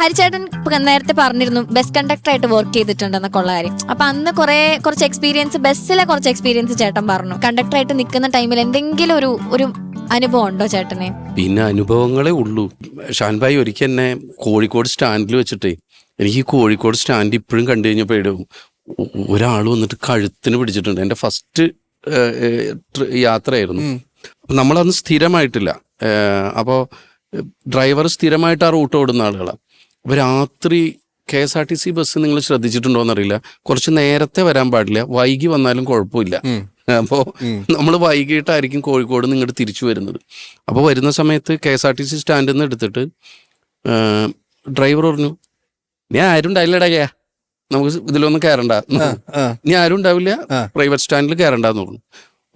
ഹരിചേട്ടൻ നേരത്തെ പറഞ്ഞിരുന്നു bus conductor ആയിട്ട് വർക്ക് ചെയ്തിട്ടുണ്ടെന്നൊക്കെ ഉള്ള കാര്യം. അപ്പൊ അന്ന് കുറച്ച് എക്സ്പീരിയൻസ്, ബസ്സിലെ കുറച്ച് എക്സ്പീരിയൻസ് ചേട്ടൻ പറഞ്ഞു. കണ്ടക്ടർ ആയിട്ട് നിൽക്കുന്ന ടൈമിൽ എന്തെങ്കിലും ഒരു അനുഭവം ഉണ്ടോ ചേട്ടനെ? പിന്നെ അനുഭവങ്ങളേ ഉള്ളൂ. ഷാൻഭായി ഒരിക്കൽ എന്നെ കോഴിക്കോട് സ്റ്റാൻഡിൽ വെച്ചിട്ടേ, എനിക്ക് ഈ കോഴിക്കോട് സ്റ്റാൻഡ് ഇപ്പോഴും കണ്ടു കഴിഞ്ഞപ്പോൾ ഒരാൾ വന്നിട്ട് കഴുത്തിന് പിടിച്ചിട്ടുണ്ട്. എൻ്റെ ഫസ്റ്റ് യാത്രയായിരുന്നു. നമ്മളന്ന് സ്ഥിരമായിട്ടില്ല. അപ്പോൾ ഡ്രൈവർ സ്ഥിരമായിട്ട് ആ റൂട്ട് ഓടുന്ന ആളുകളാണ്. അപ്പോൾ രാത്രി KSRTC ബസ് നിങ്ങൾ ശ്രദ്ധിച്ചിട്ടുണ്ടോ എന്നറിയില്ല, കുറച്ച് നേരത്തെ വരാൻ പാടില്ല, വൈകി വന്നാലും കുഴപ്പമില്ല. അപ്പോൾ നമ്മൾ വൈകിട്ടായിരിക്കും കോഴിക്കോട് നിന്ന് ഇങ്ങോട്ട് തിരിച്ചു വരുന്നത്. അപ്പോൾ വരുന്ന സമയത്ത് KSRTC സ്റ്റാൻഡിൽ നിന്ന് എടുത്തിട്ട് ഡ്രൈവർ പറഞ്ഞു, നീ ആരും ഉണ്ടായില്ലടകയാ, നമുക്ക് ഇതിലൊന്നും കയറണ്ട, നീ ആരും ഉണ്ടാവില്ല, പ്രൈവറ്റ് സ്റ്റാൻഡിൽ കയറണ്ടെന്ന് പറഞ്ഞു.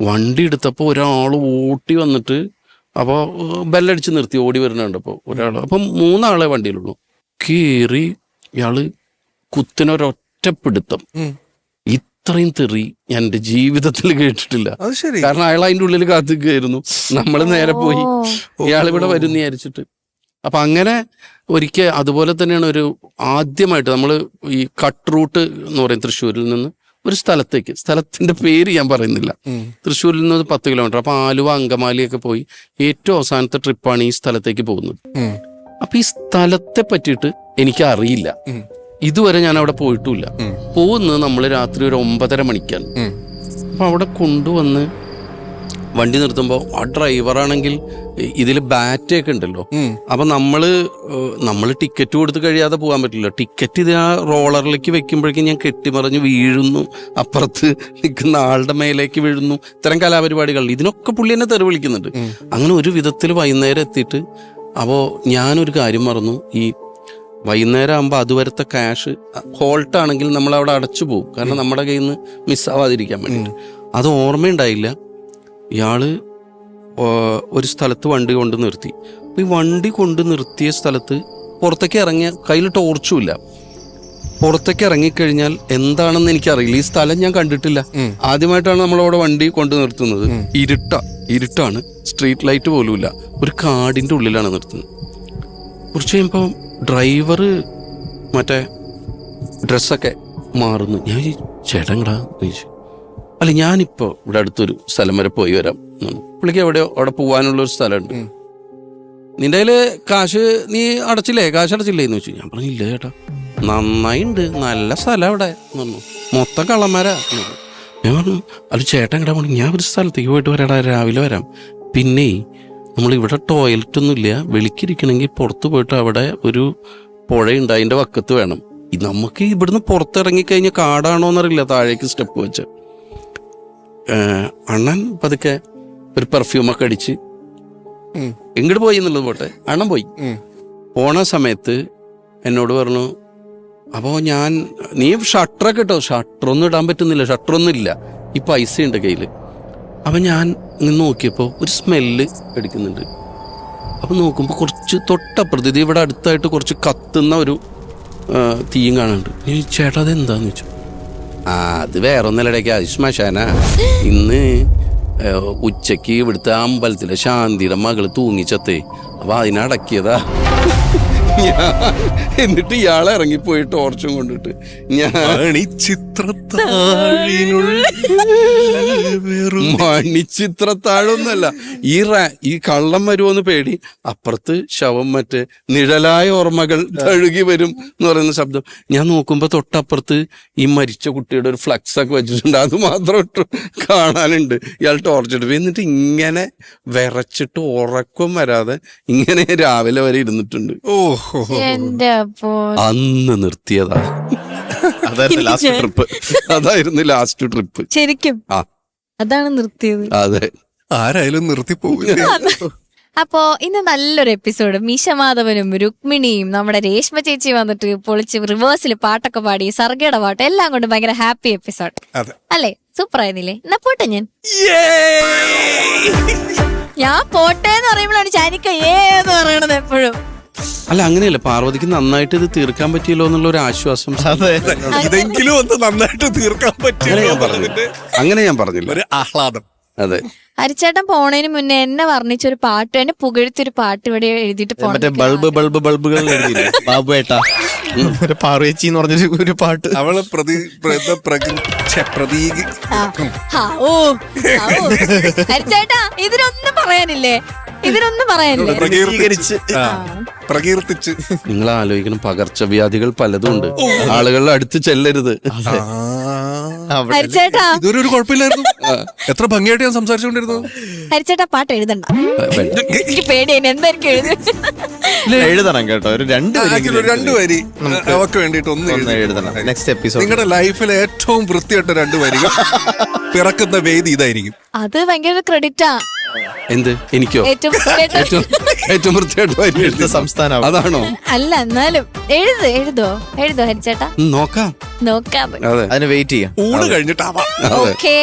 വണ്ടി എടുത്തപ്പോൾ ഒരാൾ ഓട്ടി വന്നിട്ട്, അപ്പോൾ ബെല്ലടിച്ച് നിർത്തി, ഓടി വരുന്നുണ്ടപ്പോൾ ഒരാൾ. അപ്പം 3 ആളെ വണ്ടിയിലുള്ളൂ. കയറി ഇയാള് കുത്തിനൊരൊറ്റപ്പിടുത്തം. ഇത്രയും തെറി ഞാൻ എൻ്റെ ജീവിതത്തിൽ കേട്ടിട്ടില്ല. കാരണം അയാൾ അതിൻ്റെ ഉള്ളിൽ കാത്തിരിക്കുകയായിരുന്നു. നമ്മൾ നേരെ പോയി ഇയാളിവിടെ വരും വിചാരിച്ചിട്ട്. അപ്പം അങ്ങനെ ഒരിക്കൽ അതുപോലെ തന്നെയാണ് ആദ്യമായിട്ട് നമ്മൾ ഈ കട്ട് റൂട്ട് എന്ന് പറയും, തൃശ്ശൂരിൽ നിന്ന് ഒരു സ്ഥലത്തേക്ക്, സ്ഥലത്തിന്റെ പേര് ഞാൻ പറയുന്നില്ല, തൃശ്ശൂരിൽ നിന്ന് 10 കിലോമീറ്റർ. അപ്പൊ ആലുവ, അങ്കമാലിയൊക്കെ പോയി ഏറ്റവും അവസാനത്തെ ട്രിപ്പാണ് ഈ സ്ഥലത്തേക്ക് പോകുന്നത്. അപ്പൊ ഈ സ്ഥലത്തെ പറ്റിയിട്ട് എനിക്ക് അറിയില്ല, ഇതുവരെ ഞാൻ അവിടെ പോയിട്ടുമില്ല. പോകുന്നത് നമ്മൾ രാത്രി ഒരു 9:30 മണിക്കാണ്. അപ്പൊ അവിടെ കൊണ്ടുവന്ന് വണ്ടി നിർത്തുമ്പോൾ ആ ഡ്രൈവറാണെങ്കിൽ ഇതിൽ ബാറ്റൊക്കെ ഉണ്ടല്ലോ. അപ്പൊ നമ്മള് ടിക്കറ്റ് കൊടുത്ത് കഴിയാതെ പോകാൻ പറ്റില്ല. ടിക്കറ്റ് ഇത് ആ റോളറിലേക്ക് വെക്കുമ്പോഴേക്കും ഞാൻ കെട്ടിമറിഞ്ഞ് വീഴുന്നു, അപ്പുറത്ത് നിൽക്കുന്ന ആളുടെ മേലേക്ക് വീഴുന്നു. ഇത്തരം കലാപരിപാടികൾ ഇതിനൊക്കെ പുള്ളി എന്നെ തെറി വിളിക്കുന്നുണ്ട്. അങ്ങനെ ഒരു വിധത്തിൽ വൈകുന്നേരം എത്തിയിട്ട്, അപ്പോൾ ഞാനൊരു കാര്യം മറന്നു. ഈ വൈകുന്നേരം ആകുമ്പോൾ അതുവരത്തെ ക്യാഷ് ഹോൾട്ടാണെങ്കിൽ നമ്മളവിടെ അടച്ചു പോകും, കാരണം നമ്മുടെ കയ്യിൽ നിന്ന് മിസ്സാവാതിരിക്കാൻ വേണ്ടിയിട്ട്. അത് ഓർമ്മയുണ്ടായില്ല. ഇയാള് ഒരു സ്ഥലത്ത് വണ്ടി കൊണ്ട് നിർത്തി. ഈ വണ്ടി കൊണ്ട് നിർത്തിയ സ്ഥലത്ത് പുറത്തേക്ക് ഇറങ്ങിയ, കയ്യിൽ ടോർച്ചുമില്ല, പുറത്തേക്ക് ഇറങ്ങിക്കഴിഞ്ഞാൽ എന്താണെന്ന് എനിക്കറിയില്ല. ഈ സ്ഥലം ഞാൻ കണ്ടിട്ടില്ല, ആദ്യമായിട്ടാണ് നമ്മളവിടെ വണ്ടി കൊണ്ട് നിർത്തുന്നത്. ഇരുട്ടാണ്, സ്ട്രീറ്റ് ലൈറ്റ് പോലുമില്ല, ഒരു കാടിന്റെ ഉള്ളിലാണ് നിർത്തുന്നത്. കുറച്ച് കഴിയുമ്പോൾ ഡ്രൈവർ മറ്റേ ഡ്രസ്സൊക്കെ മാറുന്നു. ഞാൻ ചേട്ടങ്ങടാ ചോദിച്ചു. അല്ല, ഞാനിപ്പോൾ ഇവിടെ അടുത്തൊരു സ്ഥലം വരെ പോയി വരാം. പുള്ളിക്ക് അവിടെ പോകാനുള്ളൊരു സ്ഥലമുണ്ട്. നിന്റെ കയ്യില് കാശ് നീ അടച്ചില്ലേ, കാശ് അടച്ചില്ലേ എന്ന് ചോദിച്ചു. ഞാൻ പറഞ്ഞില്ല ചേട്ടാ, നന്നായിണ്ട്, നല്ല സ്ഥലം അവിടെ എന്ന് പറഞ്ഞു, മൊത്തം കള്ളന്മാരാ. ഞാൻ പറഞ്ഞു, അല്ല ചേട്ടൻ എങ്ങടാ പോണി? ഞാൻ ഒരു സ്ഥലത്തേക്ക് പോയിട്ട് വരാടാ, രാവിലെ വരാം. പിന്നെ നമ്മളിവിടെ ടോയ്ലറ്റ് ഒന്നുമില്ല, വെളിക്കിരിക്കണമെങ്കിൽ പുറത്ത് പോയിട്ട് അവിടെ ഒരു പുഴയുണ്ട്, അതിൻ്റെ വക്കത്ത് വേണം. നമുക്ക് ഇവിടുന്ന് പുറത്തിറങ്ങിക്കഴിഞ്ഞാൽ കാടാണോന്നറിയില്ല, താഴേക്ക് സ്റ്റെപ്പ് വെച്ച്. അണ്ണൻ പതുക്കെ ഒരു പെർഫ്യൂമൊക്കെ അടിച്ച് എങ്ങോട്ട് പോയി എന്നുള്ളത് പോട്ടെ, അണ്ണൻ പോയി. പോണ സമയത്ത് എന്നോട് പറഞ്ഞു, അപ്പോൾ നീ ഷട്ടറൊക്കെ ഇട്ടോ? ഷട്ടറൊന്നും ഇടാൻ പറ്റുന്നില്ല, ഷട്ടറൊന്നും ഇല്ല, ഈ പൈസ ഉണ്ട് കയ്യിൽ. അപ്പം ഞാൻ ഇങ്ങനെ നോക്കിയപ്പോൾ ഒരു സ്മെല്ല് അടിക്കുന്നുണ്ട്. അപ്പം നോക്കുമ്പോൾ കുറച്ച് തൊട്ടപ്പുറത്ത്, ഇത് ഇവിടെ അടുത്തായിട്ട് കുറച്ച് കത്തുന്ന ഒരു തീയും കാണുന്നുണ്ട്. ഞാൻ ചേട്ടാ അതെന്താന്ന് വെച്ചു. അത് വേറെ ഒന്നല്ലടേക്ക്, അത് ശ്മശാന. ഇന്ന് ഉച്ചക്ക് ഇവിടുത്തെ അമ്പലത്തിലെ ശാന്തിയുടെ മകള് തൂങ്ങിച്ചത്തേ, അപ്പൊ അതിനടക്കിയതാ. എന്നിട്ട് ഇയാളെ ഇറങ്ങിപ്പോയി ടോർച്ചും കൊണ്ടിട്ട്. മണിച്ചിത്രത്താഴൊന്നുമല്ല, ഈ കള്ളം വരുമോന്ന് പേടി. അപ്പുറത്ത് ശവം, മറ്റേ നിഴലായ ഓർമ്മകൾ തഴുകി വരും എന്ന് പറയുന്ന ശബ്ദം. ഞാൻ നോക്കുമ്പോ തൊട്ടപ്പുറത്ത് ഈ മരിച്ച കുട്ടിയുടെ ഒരു ഫ്ലക്സ് ഒക്കെ വെച്ചിട്ടുണ്ട്, അത് മാത്രം കാണാനുണ്ട്. ഇയാൾ ടോർച്ചെടുപ്പ് എന്നിട്ട് ഇങ്ങനെ വിറച്ചിട്ട് ഉറക്കം വരാതെ ഇങ്ങനെ രാവിലെ വരെ ഇരുന്നിട്ടുണ്ട്. അന്ന് നിർത്തിയതാ. അതായിരുന്നു ലാസ്റ്റ് ട്രിപ്പ് ശരിക്കും. അതാണ് നിർത്തിയത്. അതെ, ആരായാലും നിർത്തിപ്പോകില്ല. അപ്പോ ഇന്ന് നല്ലൊരു എപ്പിസോഡ്. മീശമാധവനും രുക്മിണിയും നമ്മുടെ രേഷ്മ ചേച്ചി വന്നിട്ട് പൊളിച്ച് റിവേഴ്സിൽ പാട്ടൊക്കെ പാടി, സർഗയുടെ പാട്ട് എല്ലാം കൊണ്ട് ഭയങ്കര ഹാപ്പി എപ്പിസോഡ് അല്ലേ? സൂപ്പർ ആയിരുന്നില്ലേ? എന്നാ പോട്ടെ. ഞാൻ പോട്ടെ എന്ന് പറയുമ്പോഴാണ് ചാനിക്ക എന്ന് പറയണത് എപ്പോഴും. അല്ല, അങ്ങനെയല്ല, പാർവതിക്ക് നന്നായിട്ട് ഇത് തീർക്കാൻ പറ്റിയല്ലോ എന്നുള്ള ഒരു ആശ്വാസം. ഇതെങ്കിലും ഒന്ന് നന്നായിട്ട് തീർക്കാൻ പറ്റിയല്ലോ, അങ്ങനെ ഞാൻ പറഞ്ഞില്ല, ഒരു ആഹ്ലാദം. അതെ. ഹരിച്ചേട്ടൻ പോണതിന് മുന്നേ എന്നെ വർണ്ണിച്ചൊരു പാട്ട്, എന്നെ പുകഴ്ത്തിയൊരു പാട്ട് ഇവിടെ എഴുതിയിട്ട് മറ്റേ ബൾബുകൾ എഴുതിയില്ലേ ബാബു ഏട്ടാ, പാർവേച്ചി എന്ന് പറഞ്ഞൊരു ഒരു പാട്ട്. അവള് ഹരിച്ചേട്ടാ ഇതിനൊന്നും പറയാനില്ലേ? പ്രകീർത്തിച്ച്. നിങ്ങൾ ആലോചിക്കണം, പകർച്ചവ്യാധികൾ പലതും ഉണ്ട്, ആളുകളുടെ അടുത്ത് ചെല്ലരുത്. ഹരിച്ചേട്ടാ ഇതൊരു കുഴപ്പമില്ലായിരുന്നു. എത്ര ഭംഗിയായിട്ട് ഞാൻ സംസാരിച്ചുകൊണ്ടിരുന്നു. ഹരിച്ചേട്ടാ പാട്ട് എഴുതണ്ട, എനിക്ക് പേടിയാണ് എന്തായിരിക്കും എഴുതണം കേട്ടോ, ഒരു രണ്ട് വരി അവക്ക് വേണ്ടിട്ട് ഒന്ന് എഴുതണം. നെക്സ്റ്റ് എപ്പിസോഡ് നിങ്ങളുടെ ലൈഫിലെ ഏറ്റവും വൃത്തിയായിട്ട 2 വരികൾ പിറക്കുന്ന വേദി ഇതായിരിക്കും. അത് ഭയങ്കര ക്രെഡിറ്റാ. എന്ത് എനിക്കോ? ഏറ്റവും വൃത്തിയായിട്ട് സംസ്ഥാനം അതാണോ? അല്ല, എന്നാലും എഴുതോ ഹരിച്ചേട്ടാ. നോക്കാം. നോക്കാം, അതെ, അതിന് വെയിറ്റ് ചെയ്യാം. ഊണ് കഴിഞ്ഞിട്ടാവാം. ഓക്കേ.